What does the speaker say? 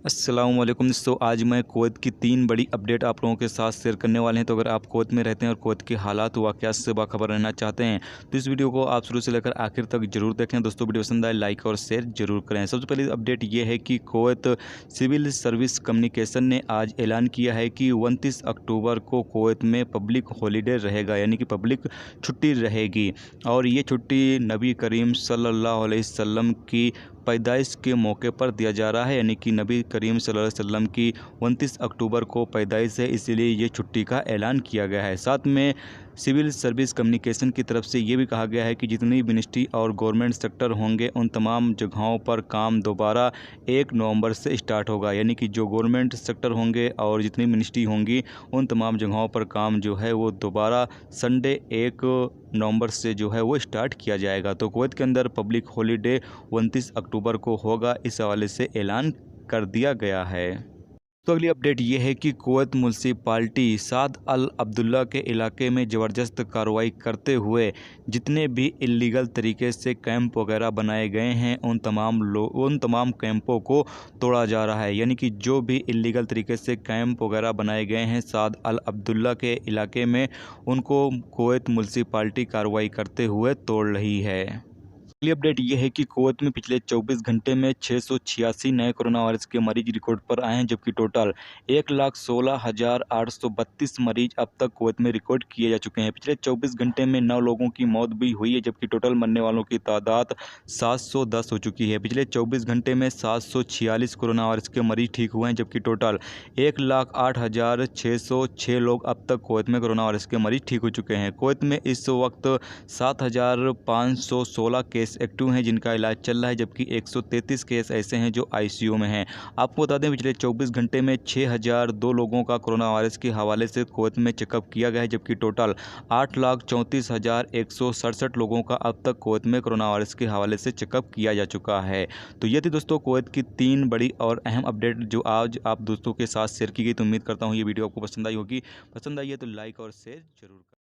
अस्सलामुअलैकुम दोस्तों, आज मैं कुवैत की 3 बड़ी अपडेट आप लोगों के साथ शेयर करने वाले हैं। तो अगर आप कुवैत में रहते हैं और कुवैत के हालात वाक़यात से बाखबर रहना चाहते हैं तो इस वीडियो को आप शुरू से लेकर आखिर तक जरूर देखें। दोस्तों वीडियो पसंद आए लाइक और शेयर जरूर करें। सबसे पहली अपडेट ये है कि कुवैत सिविल सर्विस कम्युनिकेशन ने आज ऐलान किया है कि 29 अक्टूबर को कुवैत में पब्लिक हॉलीडे रहेगा, यानी कि पब्लिक छुट्टी रहेगी। और ये छुट्टी नबी करीम सल्लल्लाहु अलैहि वसल्लम की पैदाइश के मौके पर दिया जा रहा है, यानी कि नबी करीम सल्लल्लाहु अलैहि वसल्लम की 29 अक्टूबर को पैदाइश है, इसलिए ये छुट्टी का ऐलान किया गया है। साथ में सिविल सर्विस कम्युनिकेशन की तरफ से ये भी कहा गया है कि जितनी मिनिस्ट्री और गवर्नमेंट सेक्टर होंगे उन तमाम जगहों पर काम दोबारा 1 नवंबर से स्टार्ट होगा, यानी कि जो गवर्नमेंट सेक्टर होंगे और जितनी मिनिस्ट्री होंगी उन तमाम जगहों पर काम जो है वो दोबारा संडे 1 नवंबर से जो है वो स्टार्ट किया जाएगा। तो कुवैत के अंदर पब्लिक हॉलीडे 29 अक्टूबर को होगा, इस हवाले से ऐलान कर दिया गया है। तो अगली अपडेट ये है कि कुवैत म्यूनसिपाल्टी साद अल अब्दुल्ला के इलाके में ज़बरदस्त कार्रवाई करते हुए जितने भी इल्लीगल तरीके से कैंप वगैरह बनाए गए हैं उन तमाम कैंपों को तोड़ा जा रहा है, यानी कि जो भी इल्लीगल तरीके से कैंप वगैरह बनाए गए हैं साद अल अब्दुल्ला के इलाके में, उनको कुवैत म्यूनसिपाल्टी कार्रवाई करते हुए तोड़ रही है। अगली अपडेट ये है कि कुवैत में पिछले 24 घंटे में 686 नए कोरोना वायरस के मरीज रिकॉर्ड पर आए हैं, जबकि टोटल 1,16,832 मरीज अब तक कुवैत में रिकॉर्ड किए जा चुके हैं। पिछले 24 घंटे में 9 लोगों की मौत भी हुई है, जबकि टोटल मरने वालों की तादाद 710 हो चुकी है। पिछले 24 घंटे में 746 कोरोना वायरस के मरीज ठीक हुए हैं, जबकि टोटल 1,08,606 लोग अब तक कुवैत में कोरोना वायरस के मरीज ठीक हो चुके हैं। कुवैत में इस वक्त 7,516 केस एक्टिव हैं जिनका इलाज चल रहा है, जबकि 133 केस ऐसे हैं जो आईसीयू में हैं। आपको बता दें पिछले 24 घंटे में 6,002 लोगों का कोरोना वायरस के हवाले से कुवैत में चेकअप किया गया है, जबकि टोटल 8,34,167 लोगों का अब तक कुवैत में कोरोना वायरस के हवाले से चेकअप किया जा चुका है। तो ये थी दोस्तों कुवैत की 3 बड़ी और अहम अपडेट जो आज आप दोस्तों के साथ शेयर की गई। तो उम्मीद करता हूँ ये वीडियो आपको पसंद आई होगी। पसंद आई है तो लाइक और शेयर जरूर करें।